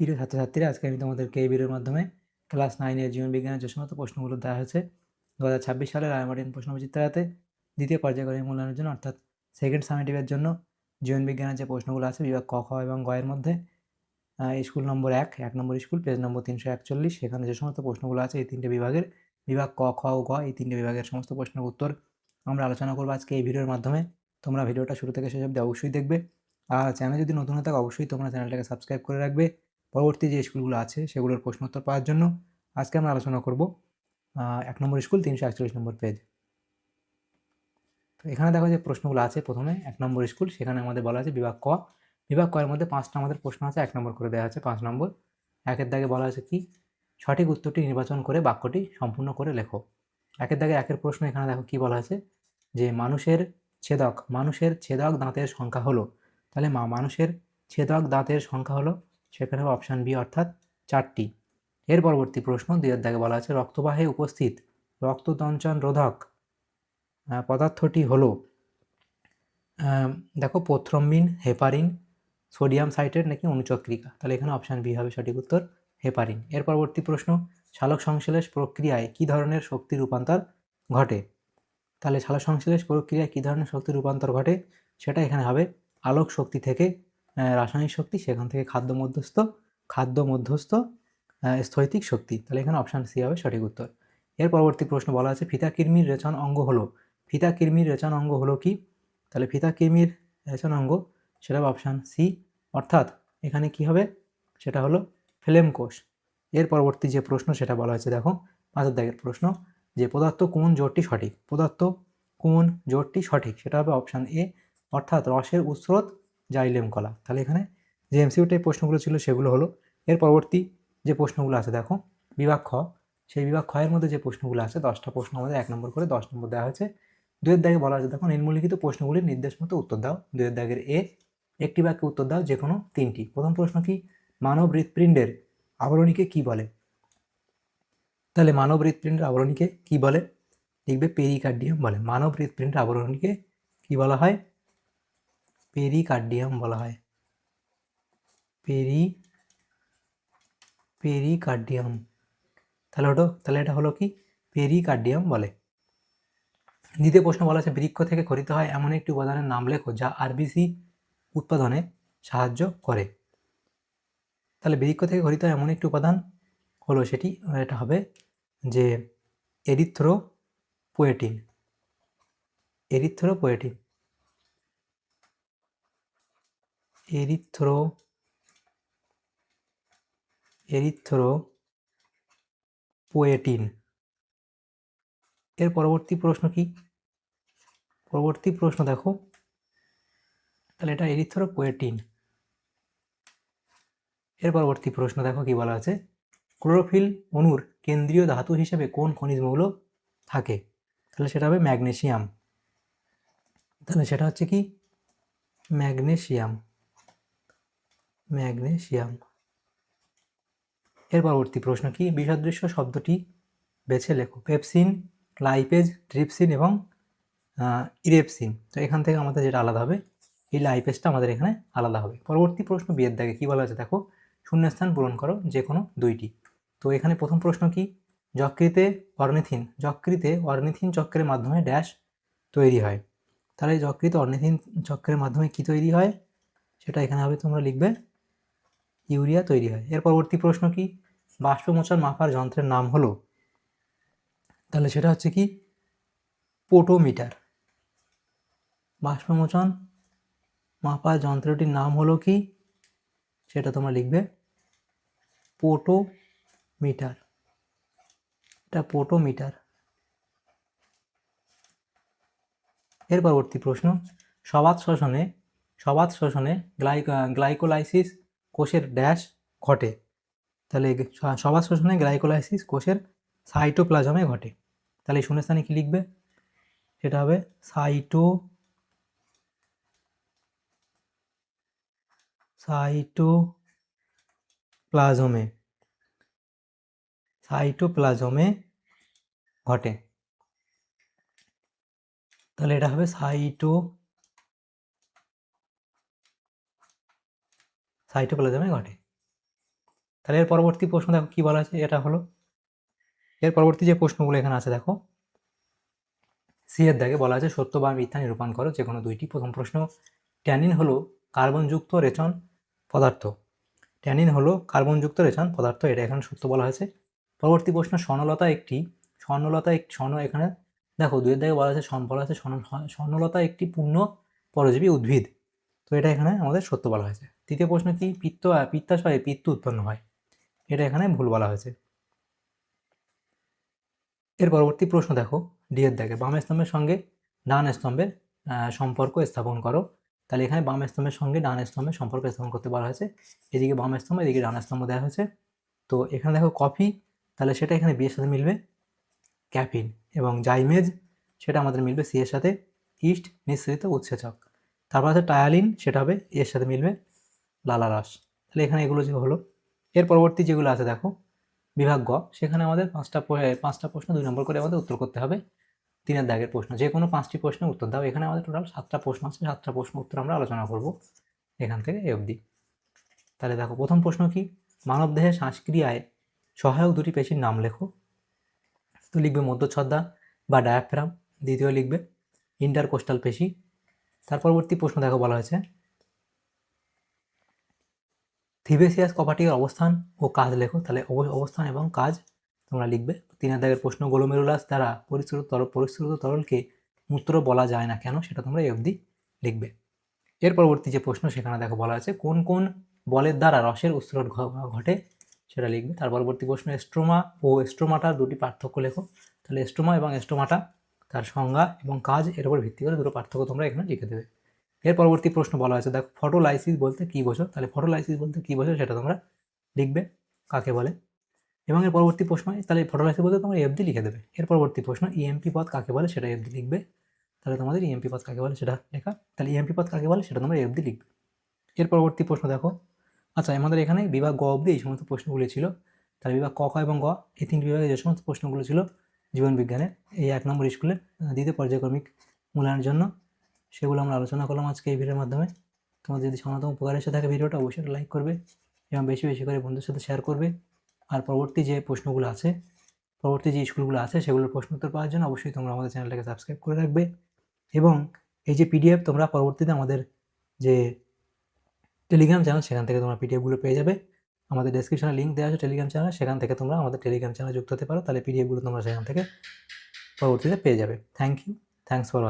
প্রিয় ছাত্রছাত্রীরা, আজকে আমি তোমাদেরকে এই ভিডিওর মাধ্যমে ক্লাস 9-এর জীবনবিজ্ঞানের যে সমস্ত প্রশ্নগুলো দেওয়া হয়েছে 2026 সালের রায়মার্টিন প্রশ্নবিচিত্রাতে দ্বিতীয় পর্যায়ক্রমিক মূল্যায়নের জন্য, অর্থাৎ সেকেন্ড সামেটিভের জন্য জীবনবিজ্ঞানের যে প্রশ্নগুলো আছে বিভাগ ক, খ এবং গ এর মধ্যে স্কুল নম্বর 1 নম্বর স্কুল, পেজ নম্বর 341, সেখানে যে সমস্ত প্রশ্নগুলো আছে এই তিনটে বিভাগের, বিভাগ ক, খ ও গ, এই তিনটে বিভাগের সমস্ত প্রশ্নের উত্তর আমরা আলোচনা করবো আজকে এই ভিডিওর মাধ্যমে। তোমরা ভিডিওটা শুরু থেকে শেষ অবধি অবশ্যই দেখবে, আর চ্যানেল যদি নতুন হয়ে থাকে অবশ্যই তোমরা চ্যানেলটাকে সাবস্ক্রাইব করে রাখবে পরবর্তী যে স্কুলগুলো আছে সেগুলোর প্রশ্ন উত্তর পাওয়ার জন্য। আজকে আমরা আলোচনা করব 1 নম্বর স্কুল 341 নম্বর পেজ। তো এখানে দেখো যে প্রশ্নগুলো আছে, প্রথমে 1 নম্বর স্কুল, সেখানে আমাদের বলা আছে বিভাগ ক। বিভাগ ক এর মধ্যে 5টা আমাদের প্রশ্ন আছে, 1 নম্বর করে দেওয়া আছে 5 নম্বর। 1-এর দাগে বলা আছে কি, সঠিক উত্তরটি নির্বাচন করে বাক্যটি সম্পূর্ণ করে লেখো। 1-এর দাগে 1-এর প্রশ্ন, এখানে দেখো কি বলা আছে যে মানুষের ছেদক দাঁতের সংখ্যা হলো, তাহলে মানুষের ছেদক দাঁতের সংখ্যা হলো, সেখানে অপশান বি অর্থাৎ 4টি। এর পরবর্তী প্রশ্ন 2-এর দাগে বলা আছে রক্তবাহে উপস্থিত রক্ততঞ্চন রোধক পদার্থটি হলো, দেখো প্রথ্রম্বিন, হেপারিন, সোডিয়াম সাইট্রেট নাকি অনুচক্রিকা, তাহলে এখানে অপশান বি হবে সঠিক উত্তর, হেপারিন। এর পরবর্তী প্রশ্ন, সালোক সংশ্লেষ প্রক্রিয়ায় কী ধরনের শক্তি রূপান্তর ঘটে, তাহলে সালোক সংশ্লেষ প্রক্রিয়ায় কী ধরনের শক্তি রূপান্তর ঘটে, সেটা এখানে হবে আলোক শক্তি থেকে রাসায়নিক শক্তি, সেখান থেকে খাদ্য মধ্যস্থ স্থৈতিক শক্তি, তাহলে এখানে অপশান সি হবে সঠিক উত্তর। এর পরবর্তী প্রশ্ন বলা আছে ফিতাকৃমির রেচন অঙ্গ হলো, ফিতাকৃমির রেচন অঙ্গ হলো কি, তাহলে ফিতাকৃমির রেচন অঙ্গ সেটা হবে অপশান সি, অর্থাৎ এখানে কি হবে, সেটা হলো ফ্লেম কোষ। এর পরবর্তী যে প্রশ্ন সেটা বলা হয়েছে, দেখো 5-এর দাগের প্রশ্ন, যে পদার্থ কোন জোটটি সঠিক, সেটা হবে অপশান এ, অর্থাৎ রসের উস্রোত জাইলেম কলা, তাহলে এখানে যে এমসিকিউ টাইপ প্রশ্নগুলো ছিল সেগুলো হলো। এর পরবর্তী যে প্রশ্নগুলো আছে দেখো বিভাগ খ, সেই বিভাগ খ এর মধ্যে যে প্রশ্নগুলো আছে 10টা প্রশ্ন আমাদের 1 নম্বর করে 10 নম্বর দেওয়া হয়েছে। 2-এর দাগে বলা আছে দেখো নিম্নলিখিত প্রশ্নগুলির নির্দেশ মতো উত্তর দাও। 2-এর দাগের এ, একটি বাক্যে উত্তর দাও যে কোনো 3টি। প্রথম প্রশ্ন কি, মানব হৃৎপিণ্ডের আবরণীকে কি বলে, তাহলে মানব হৃৎপিণ্ডের আবরণীকে কি বলে, লিখবে পেরিকার্ডিয়াম বলে। মানব হৃৎপিণ্ডের আবরণীকে কি বলা হয়, পেরিকার্ডিয়াম বলা হয়, পেরিকার্ডিয়াম, তাহলে এটা হলো কি, পেরিকার্ডিয়াম বলে। দ্বিতীয় প্রশ্ন বলা আছে বৃক্ষ থেকে খরিত হয় এমন একটি উপাদানের নাম লেখো যা আরবিসি উৎপাদনে সাহায্য করে, তাহলে বৃক্ষ থেকে খরিত হয় এমন একটি উপাদান হলো সেটি, এটা হবে যে এরিথ্রোপোয়েটিন, এরিথ্রোপোয়েটিন। এর পরবর্তী প্রশ্ন কি, দেখো তাহলে এটা এরিথ্রোপোয়েটিন। এর পরবর্তী প্রশ্ন দেখো কি বলা আছে, ক্লোরোফিল অণুর কেন্দ্রীয় ধাতু হিসেবে কোন খনিজ মৌল থাকে, তাহলে সেটা হবে ম্যাগনেসিয়াম, তাহলে সেটা হচ্ছে কি ম্যাগনেসিয়াম। এর পরবর্তী প্রশ্ন কি, বিসদৃশ্য শব্দটি বেছে লেখো, পেপসিন, লাইপেজ, ট্রিপসিন এবং ইরেপসিন, তো এখান থেকে আমাদের যেটা আলাদা হবে, এই লাইপেজটা আমাদের এখানে আলাদা হবে। পরবর্তী প্রশ্ন বিয়ের দাগে কী বলা আছে দেখো, শূন্যস্থান পূরণ করো যে কোনো 2টি। তো এখানে প্রথম প্রশ্ন কি, যকৃতে অর্নিথিন চক্রের মাধ্যমে ড্যাশ তৈরি হয়, তাহলে যকৃতে অর্নিথিন চক্রের মাধ্যমে কি তৈরি হয়, সেটা এখানে হবে, তোমরা লিখবে ইউরিয়া তৈরি হয়। এর পরবর্তী প্রশ্ন কি, বাষ্পমোচন মাপার যন্ত্রের নাম হলো, তাহলে সেটা হচ্ছে কি পোটোমিটার। বাষ্পমোচন মাপার যন্ত্রটির নাম হলো কি, সেটা তোমরা লিখবে পোটোমিটার, এটা পোটোমিটার। এর পরবর্তী প্রশ্ন, সবাত শোষণে গ্লাইকোলাইসিস কোষের ড্যাশ ঘটে, তাহলে সবাত শোষণে গ্লাইকোলাইসিস কোষের সাইটোপ্লাজমে ঘটে, তাহলে এই শূন্যস্থানে কি লিখবে, সেটা হবে সাইটোপ্লাজমে ঘটে, তাহলে এটা হবে সাইটোপ্লাজমে ঘটে। তাহলে এর পরবর্তী প্রশ্ন দেখো কি বলা আছে, এটা হলো এর পরবর্তী যে প্রশ্নগুলো এখানে আছে দেখো, সি এর দাগে বলা আছে সত্য বা মিথ্যা নিরূপণ করো যে কোনো দুইটি। প্রথম প্রশ্ন, ট্যানিন হলো কার্বনযুক্ত রেচন পদার্থ। ট্যানিন হলো কার্বনযুক্ত রেচন পদার্থ, এটা এখানে সত্য বলা হয়েছে। পরবর্তী প্রশ্ন, স্বর্ণলতা এখানে দেখো দুইয়ের দাগে বলা আছে স্বর্ণলতা একটি পূর্ণ পরজীবী উদ্ভিদ, তো এটা এখানে আমাদের সত্য বলা হয়েছে। তৃতীয় প্রশ্ন কি, পিত্তাশয়ে পিত্ত উৎপন্ন হয়, এটা এখানে ভুল বলা হয়েছে। এর পরবর্তী প্রশ্ন দেখো, ডি এর দাগে বাম স্তম্ভের সঙ্গে ডান স্তম্ভের সম্পর্ক স্থাপন করো। তাহলে এখানে বাম স্তম্ভের সঙ্গে ডান স্তম্ভের সম্পর্ক স্থাপন করতে বলা হয়েছে। এদিকে বাম স্তম্ভ, এদিকে ডান স্তম্ভ দেওয়া হয়েছে। তো এখানে দেখো কফি, তাহলে সেটা এখানে বি এর সাথে মিলবে ক্যাফিন, এবং জাইমেজ সেটা আমাদের মিলবে সি এর সাথে ইস্ট নিঃসৃত উৎসেচক। তারপর আছে টায়ালিন, সেটা হবে এর সাথে মিলবে লালারস। তাহলে এখানে এগুলো যে হলো। এর পরবর্তী যেগুলো আছে দেখো, বিভাগ গ, সেখানে আমাদের পাঁচটা প্রশ্ন 2 নম্বর করে আমাদের উত্তর করতে হবে। 3-এর দাগের প্রশ্ন, যে কোনো 5টি প্রশ্নের উত্তর দাও। এখানে আমাদের টোটাল 7টা প্রশ্ন আছে, 7টা প্রশ্ন উত্তর আমরা আলোচনা করব এখান থেকে এ অবধি। তাহলে দেখো প্রথম প্রশ্ন কি, মানবদেহের শ্বাসক্রিয়ায় সহায়ক দুটি পেশির নাম লেখো। তো লিখবে মধ্যচ্ছদা বা ডায়াফ্রাম, দ্বিতীয় লিখবে ইন্টারকোস্টাল পেশি। তার পরবর্তী প্রশ্ন দেখো বলা হয়েছে থিবেসিয়াস কপাটিকের অবস্থান ও কাজ লেখো। তাহলে অবস্থান এবং কাজ তোমরা লিখবে। 3-এর দাগের প্রশ্ন, গ্লোমেরুলাস দ্বারা পরিস্রুত তরলকে মূত্র বলা যায় না কেন, সেটা তোমরা এই অবধি লিখবে। এর পরবর্তী যে প্রশ্ন সেখানে দেখো বলা আছে কোন কোন বলের দ্বারা রসের উৎসরণ ঘটে, সেটা লিখবে। তার পরবর্তী প্রশ্ন, স্ট্রোমা ও স্ট্রোমাটার দুটি পার্থক্য লেখো। তাহলে স্ট্রোমা এবং স্ট্রোমাটা, তার সংজ্ঞা এবং কাজ, এর উপর ভিত্তি করে দুটো পার্থক্য তোমরা এখানে লিখে দেবে। এর পরবর্তী প্রশ্ন বলা হয়েছে দেখো ফটোলাইসিস বলতে কী বোঝো। তাহলে ফটোলাইসিস বলতে কী বোঝো সেটা তোমরা লিখবে, কাকে বলে। এবং এর পরবর্তী প্রশ্ন, তাহলে ফটোলাইসিস বলতে তোমরা এফডি লিখে দেবে। এর পরবর্তী প্রশ্ন, ইএমপি পদ কাকে বলে, সেটা এফডি লিখবে। তাহলে তোমাদের ইএমপি পদ কাকে বলে সেটা লেখা, তাহলে ইএমপি পদ কাকে বলে সেটা তোমরা এফডি লিখবে। এর পরবর্তী প্রশ্ন দেখো, আচ্ছা আমাদের এখানে বিভাগ গ অবধি এই সমস্ত প্রশ্নগুলি ছিল। তাহলে বিভাগ ক, খ এবং গ, এই 3টি বিভাগে যে সমস্ত প্রশ্নগুলো ছিল জীবনবিজ্ঞানের এই 1 নম্বর স্কুলের দ্বিতীয় পর্যায়ক্রমিক মূল্যায়নের জন্য, সেগুলো আমরা আলোচনা করলাম আজকে এই ভিডিওর মাধ্যমে। তোমাদের যদি সামান্যতম উপকার এসে থাকে ভিডিওটা অবশ্যই লাইক করবে এবং বেশি বেশি করে বন্ধুদের সাথে শেয়ার করবে। আর পরবর্তী যে প্রশ্নগুলো আছে, পরবর্তী যে স্কুলগুলো আছে সেগুলোর প্রশ্ন উত্তর পাওয়ার জন্য অবশ্যই তোমরা আমাদের চ্যানেলটাকে সাবস্ক্রাইব করে রাখবে। এবং এই যে পিডিএফ তোমরা পরবর্তীতে আমাদের যে টেলিগ্রাম চ্যানেল, সেখান থেকে তোমরা পিডিএফগুলো পেয়ে যাবে। আমাদের ডেসক্রিপশনে লিঙ্ক দেওয়া আছে টেলিগ্রাম চ্যানেল, সেখান থেকে তোমরা আমাদের টেলিগ্রাম চ্যানেলে যুক্ত হতে পারো। তাহলে পিডিএফগুলো তোমরা সেখান থেকে পরবর্তীতে পেয়ে যাবে। Thanks for watching.